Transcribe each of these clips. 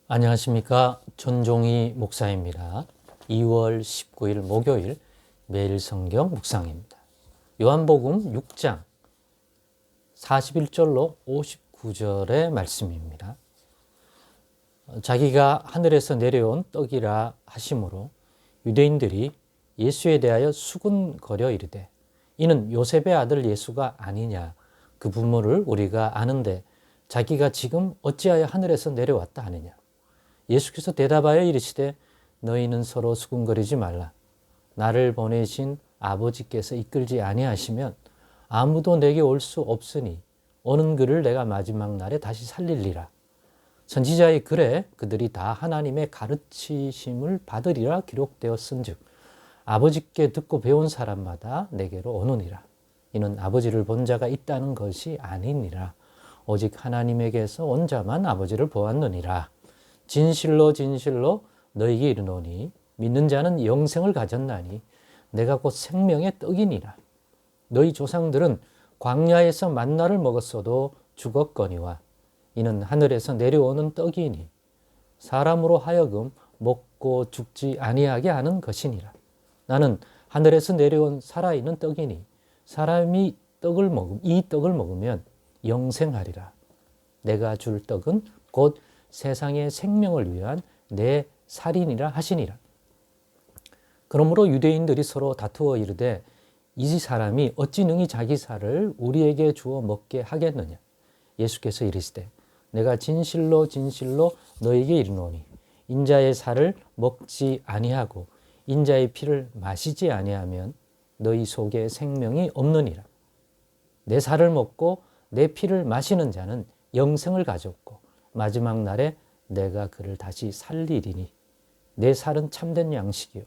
안녕하십니까. 전종희 목사입니다. 2월 19일 목요일 매일 성경 묵상입니다. 요한복음 6장 41절로 59절의 말씀입니다. 자기가 하늘에서 내려온 떡이라 하심으로 유대인들이 예수에 대하여 수군거려 이르되 이는 요셉의 아들 예수가 아니냐. 그 부모를 우리가 아는데 자기가 지금 어찌하여 하늘에서 내려왔다 하느냐. 예수께서 대답하여 이르시되 너희는 서로 수군거리지 말라. 나를 보내신 아버지께서 이끌지 아니하시면 아무도 내게 올 수 없으니 오는 그를 내가 마지막 날에 다시 살리리라. 선지자의 글에 그들이 다 하나님의 가르치심을 받으리라 기록되었은즉 아버지께 듣고 배운 사람마다 내게로 오느니라. 이는 아버지를 본 자가 있다는 것이 아니니라. 오직 하나님에게서 온 자만 아버지를 보았느니라. 진실로 진실로 너희에게 이르노니 믿는 자는 영생을 가졌나니 내가 곧 생명의 떡이니라. 너희 조상들은 광야에서 만나를 먹었어도 죽었거니와 이는 하늘에서 내려오는 떡이니 사람으로 하여금 먹고 죽지 아니하게 하는 것이니라. 나는 하늘에서 내려온 살아있는 떡이니 사람이 이 떡을 먹으면 영생하리라. 내가 줄 떡은 곧 세상의 생명을 위한 내 살이니라 하시니라. 그러므로 유대인들이 서로 다투어 이르되 이 사람이 어찌 능히 자기 살을 우리에게 주어 먹게 하겠느냐. 예수께서 이르시되 내가 진실로 진실로 너에게 이르노니 인자의 살을 먹지 아니하고 인자의 피를 마시지 아니하면 너희 속에 생명이 없느니라. 내 살을 먹고 내 피를 마시는 자는 영생을 가졌고 마지막 날에 내가 그를 다시 살리리니 내 살은 참된 양식이요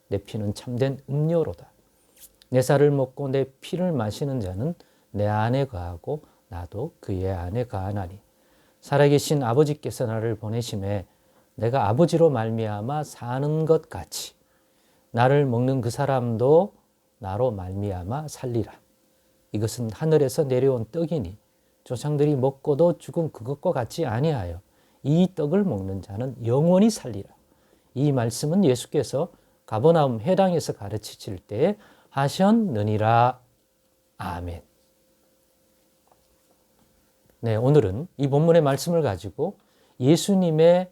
내 피는 참된 음료로다. 내 살을 먹고 내 피를 마시는 자는 내 안에 거하고 나도 그의 안에 거하나니 살아계신 아버지께서 나를 보내심에 내가 아버지로 말미암아 사는 것 같이 나를 먹는 그 사람도 나로 말미암아 살리라. 이것은 하늘에서 내려온 떡이니 조상들이 먹고도 죽은 그것과 같지 아니하여 이 떡을 먹는 자는 영원히 살리라. 이 말씀은 예수께서 가버나움 회당에서 가르치실 때에 하셨느니라. 아멘. 네, 오늘은 이 본문의 말씀을 가지고 예수님의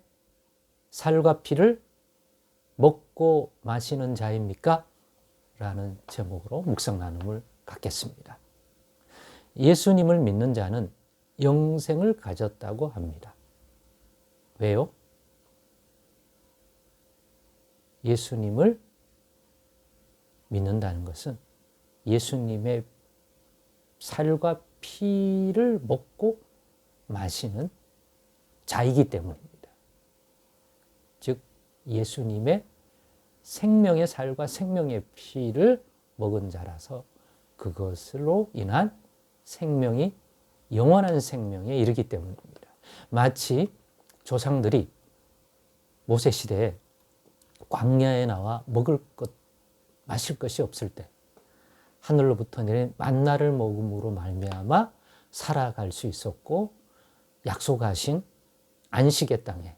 살과 피를 먹고 마시는 자입니까? 라는 제목으로 묵상 나눔을 갖겠습니다. 예수님을 믿는 자는 영생을 가졌다고 합니다. 왜요? 예수님을 믿는다는 것은 예수님의 살과 피를 먹고 마시는 자이기 때문입니다. 즉 예수님의 생명의 살과 생명의 피를 먹은 자라서 그것으로 인한 생명이 영원한 생명에 이르기 때문입니다. 마치 조상들이 모세 시대에 광야에 나와 먹을 것, 마실 것이 없을 때 하늘로부터 내린 만나를 먹음으로 말미암아 살아갈 수 있었고 약속하신 안식의 땅에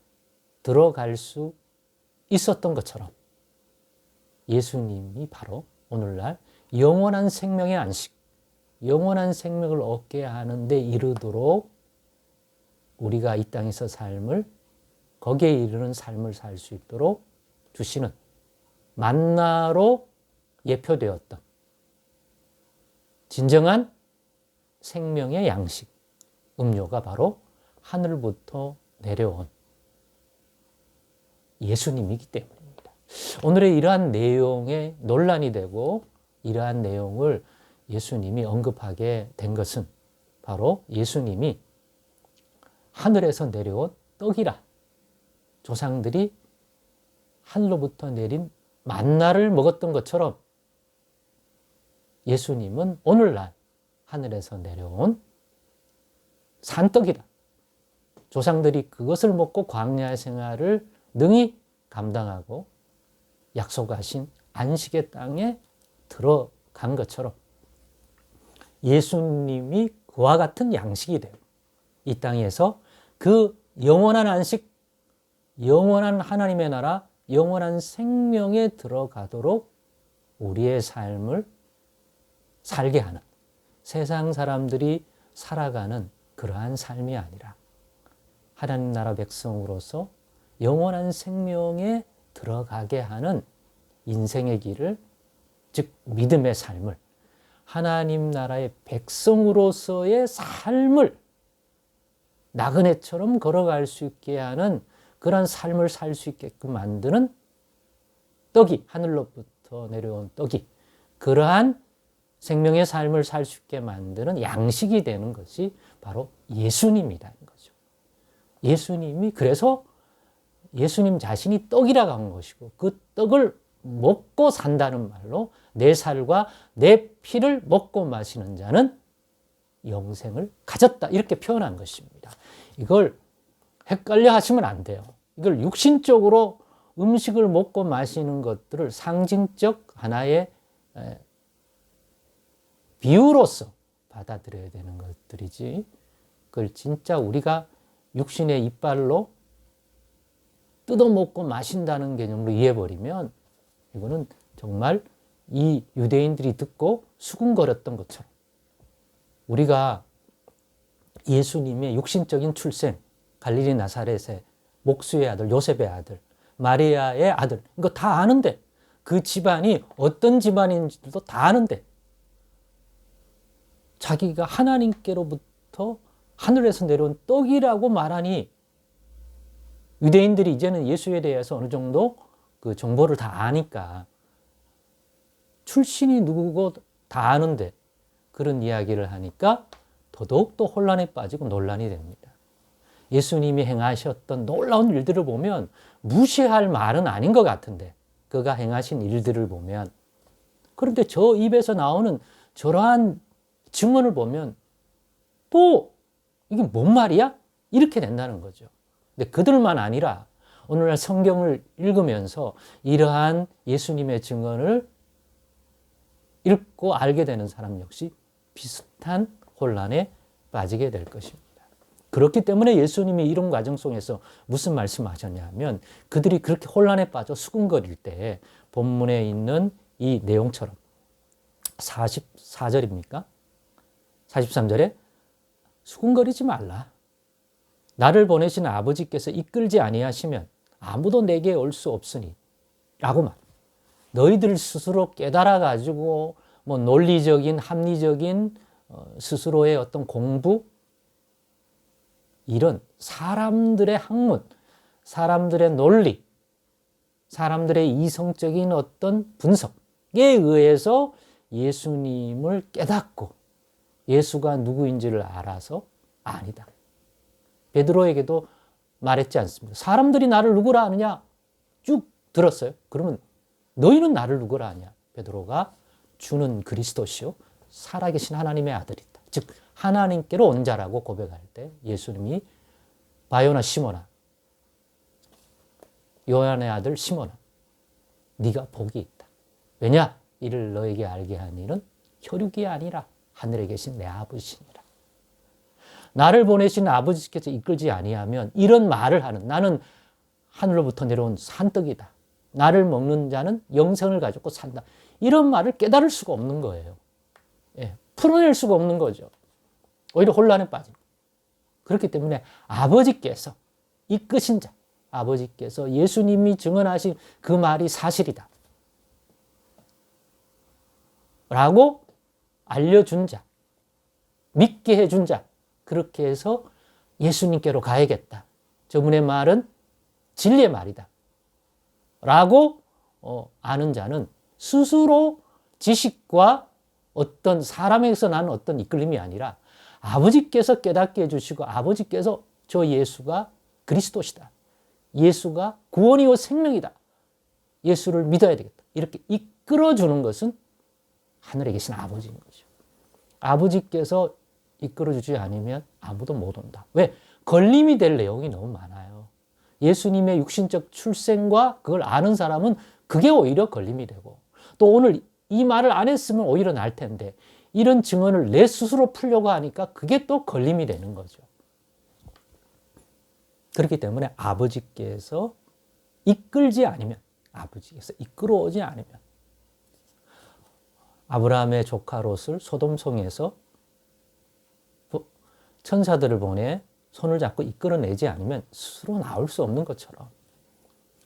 들어갈 수 있었던 것처럼 예수님이 바로 오늘날 영원한 생명의 안식, 영원한 생명을 얻게 하는 데 이르도록 우리가 이 땅에서 삶을 거기에 이르는 삶을 살 수 있도록 주시는 만나로 예표되었던 진정한 생명의 양식, 음료가 바로 하늘부터 내려온 예수님이기 때문입니다. 오늘의 이러한 내용에 논란이 되고 이러한 내용을 예수님이 언급하게 된 것은 바로 예수님이 하늘에서 내려온 떡이라 조상들이 하늘로부터 내린 만나를 먹었던 것처럼 예수님은 오늘날 하늘에서 내려온 산떡이다. 조상들이 그것을 먹고 광야 생활을 능히 감당하고 약속하신 안식의 땅에 들어간 것처럼 예수님이 그와 같은 양식이 되고 이 땅에서 그 영원한 안식, 영원한 하나님의 나라, 영원한 생명에 들어가도록 우리의 삶을 살게 하는, 세상 사람들이 살아가는 그러한 삶이 아니라 하나님 나라 백성으로서 영원한 생명에 들어가게 하는 인생의 길을, 즉 믿음의 삶을, 하나님 나라의 백성으로서의 삶을 나그네처럼 걸어갈 수 있게 하는 그런 삶을 살 수 있게끔 만드는 떡이, 하늘로부터 내려온 떡이, 그러한 생명의 삶을 살 수 있게 만드는 양식이 되는 것이 바로 예수님이라는 거죠. 예수님이, 그래서 예수님 자신이 떡이라고 한 것이고, 그 떡을 먹고 산다는 말로 내 살과 내 피를 먹고 마시는 자는 영생을 가졌다, 이렇게 표현한 것입니다. 이걸 헷갈려 하시면 안 돼요. 이걸 육신적으로 음식을 먹고 마시는 것들을 상징적 하나의 비유로서 받아들여야 되는 것들이지, 그걸 진짜 우리가 육신의 이빨로 뜯어먹고 마신다는 개념으로 이해해버리면 이거는 정말 이 유대인들이 듣고 수군거렸던 것처럼, 우리가 예수님의 육신적인 출생, 갈릴리 나사렛의 목수의 아들, 요셉의 아들, 마리아의 아들, 이거 다 아는데, 그 집안이 어떤 집안인지도 다 아는데, 자기가 하나님께로부터 하늘에서 내려온 떡이라고 말하니 유대인들이 이제는 예수에 대해서 어느 정도 그 정보를 다 아니까 출신이 누구고 다 아는데 그런 이야기를 하니까 더더욱 또 혼란에 빠지고 논란이 됩니다. 예수님이 행하셨던 놀라운 일들을 보면 무시할 말은 아닌 것 같은데, 그가 행하신 일들을 보면, 그런데 저 입에서 나오는 저러한 증언을 보면 또 이게 뭔 말이야? 이렇게 된다는 거죠. 근데 그들만 아니라 오늘날 성경을 읽으면서 이러한 예수님의 증언을 읽고 알게 되는 사람 역시 비슷한 혼란에 빠지게 될 것입니다. 그렇기 때문에 예수님이 이런 과정 속에서 무슨 말씀하셨냐면, 그들이 그렇게 혼란에 빠져 수군거릴 때 본문에 있는 이 내용처럼 44절입니까? 43절에 수군거리지 말라. 나를 보내신 아버지께서 이끌지 아니하시면 아무도 내게 올 수 없으니 라고 말. 너희들 스스로 깨달아 가지고 뭐 논리적인, 합리적인 스스로의 어떤 공부, 이런 사람들의 학문, 사람들의 논리, 사람들의 이성적인 어떤 분석에 의해서 예수님을 깨닫고 예수가 누구인지를 알아서 아니다. 베드로에게도 말했지 않습니까? 사람들이 나를 누구라 하느냐? 쭉 들었어요. 그러면 너희는 나를 누구라 하냐? 베드로가 주는 그리스도시요 살아계신 하나님의 아들이다. 즉 하나님께로 온 자라고 고백할 때 예수님이 바요나 시몬아, 요한의 아들 시몬아, 네가 복이 있다. 왜냐? 이를 너에게 알게 한 이는 혈육이 아니라 하늘에 계신 내 아버지시니라. 나를 보내신 아버지께서 이끌지 아니하면 이런 말을 하는, 나는 하늘로부터 내려온 산떡이다, 나를 먹는 자는 영생을 가지고 산다, 이런 말을 깨달을 수가 없는 거예요. 예, 풀어낼 수가 없는 거죠. 오히려 혼란에 빠집니다. 그렇기 때문에 아버지께서 이끄신 자, 아버지께서 예수님이 증언하신 그 말이 사실이다 라고 알려준 자, 믿게 해준 자, 그렇게 해서 예수님께로 가야겠다, 저분의 말은 진리의 말이다 라고 아는 자는 스스로 지식과 어떤 사람에게서 나는 어떤 이끌림이 아니라 아버지께서 깨닫게 해주시고, 아버지께서 저 예수가 그리스도시다, 예수가 구원이요 생명이다, 예수를 믿어야 되겠다, 이렇게 이끌어주는 것은 하늘에 계신 아버지인 거죠. 아버지께서 이끌어주지 않으면 아무도 못 온다. 왜? 걸림이 될 내용이 너무 많아요. 예수님의 육신적 출생과 그걸 아는 사람은 그게 오히려 걸림이 되고, 또 오늘 이 말을 안 했으면 오히려 나을 텐데 이런 증언을 내 스스로 풀려고 하니까 그게 또 걸림이 되는 거죠. 그렇기 때문에 아버지께서 이끌지 않으면, 아버지께서 이끌어오지 않으면, 아브라함의 조카 롯을 소돔성에서 천사들을 보내 손을 잡고 이끌어내지 않으면 스스로 나올 수 없는 것처럼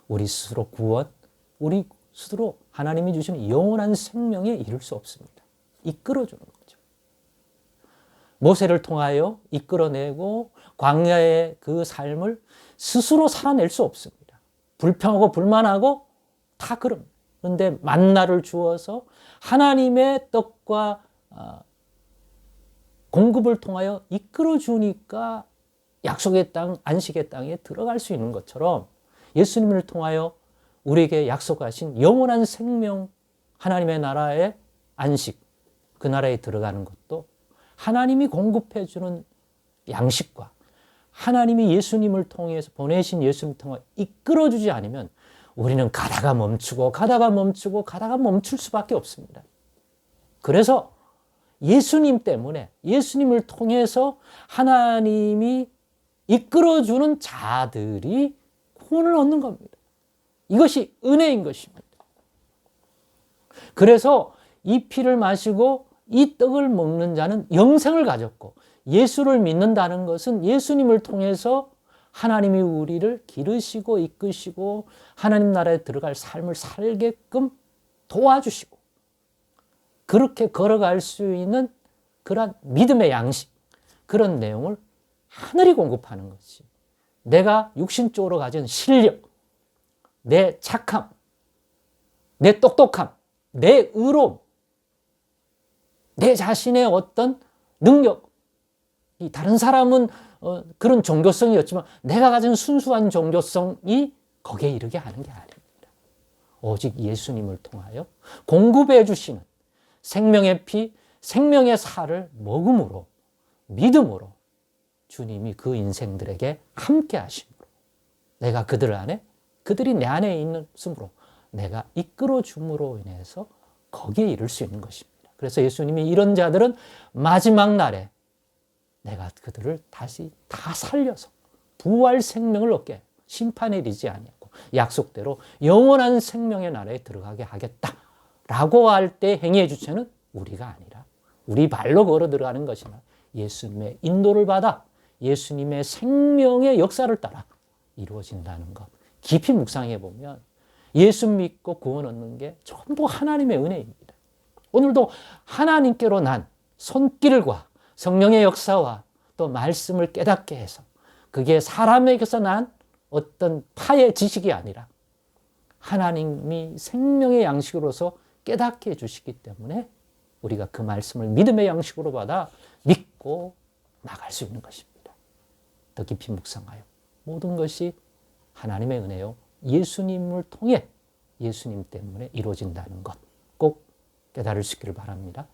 우리 스스로 구원, 우리 스스로 하나님이 주시는 영원한 생명에 이를 수 없습니다. 이끌어주는 거죠. 모세를 통하여 이끌어내고 광야의 그 삶을 스스로 살아낼 수 없습니다. 불평하고 불만하고 다 그런데 만나를 주어서 하나님의 떡과 공급을 통하여 이끌어 주니까 약속의 땅, 안식의 땅에 들어갈 수 있는 것처럼 예수님을 통하여 우리에게 약속하신 영원한 생명, 하나님의 나라의 안식, 그 나라에 들어가는 것도 하나님이 공급해 주는 양식과 하나님이 예수님을 통해서 보내신 예수님을 통해 이끌어 주지 않으면 우리는 가다가 멈추고 가다가 멈추고 가다가 멈출 수밖에 없습니다. 그래서 예수님 때문에, 예수님을 통해서 하나님이 이끌어주는 자들이 구원을 얻는 겁니다. 이것이 은혜인 것입니다. 그래서 이 피를 마시고 이 떡을 먹는 자는 영생을 가졌고, 예수를 믿는다는 것은 예수님을 통해서 하나님이 우리를 기르시고 이끄시고 하나님 나라에 들어갈 삶을 살게끔 도와주시고 그렇게 걸어갈 수 있는 그런 믿음의 양식, 그런 내용을 하늘이 공급하는 것이, 내가 육신적으로 가진 실력, 내 착함, 내 똑똑함, 내 의로움, 내 자신의 어떤 능력, 다른 사람은 그런 종교성이었지만 내가 가진 순수한 종교성이 거기에 이르게 하는 게 아닙니다. 오직 예수님을 통하여 공급해 주시는 생명의 피, 생명의 살을 먹음으로, 믿음으로 주님이 그 인생들에게 함께 하심으로, 내가 그들 안에, 그들이 내 안에 있음으로 내가 이끌어 줌으로 인해서 거기에 이를 수 있는 것입니다. 그래서 예수님이 이런 자들은 마지막 날에 내가 그들을 다시 다 살려서 부활 생명을 얻게, 심판에 이르지 아니하고 약속대로 영원한 생명의 나라에 들어가게 하겠다라고 할 때 행위의 주체는 우리가 아니라 우리 발로 걸어 들어가는 것이나 예수님의 인도를 받아 예수님의 생명의 역사를 따라 이루어진다는 것. 깊이 묵상해 보면 예수 믿고 구원 얻는 게 전부 하나님의 은혜입니다. 오늘도 하나님께로 난 손길과 성령의 역사와 또 말씀을 깨닫게 해서, 그게 사람에게서 난 어떤 파의 지식이 아니라 하나님이 생명의 양식으로서 깨닫게 해주시기 때문에 우리가 그 말씀을 믿음의 양식으로 받아 믿고 나갈 수 있는 것입니다. 더 깊이 묵상하여 모든 것이 하나님의 은혜요, 예수님을 통해 예수님 때문에 이루어진다는 것 꼭 깨달을 수 있기를 바랍니다.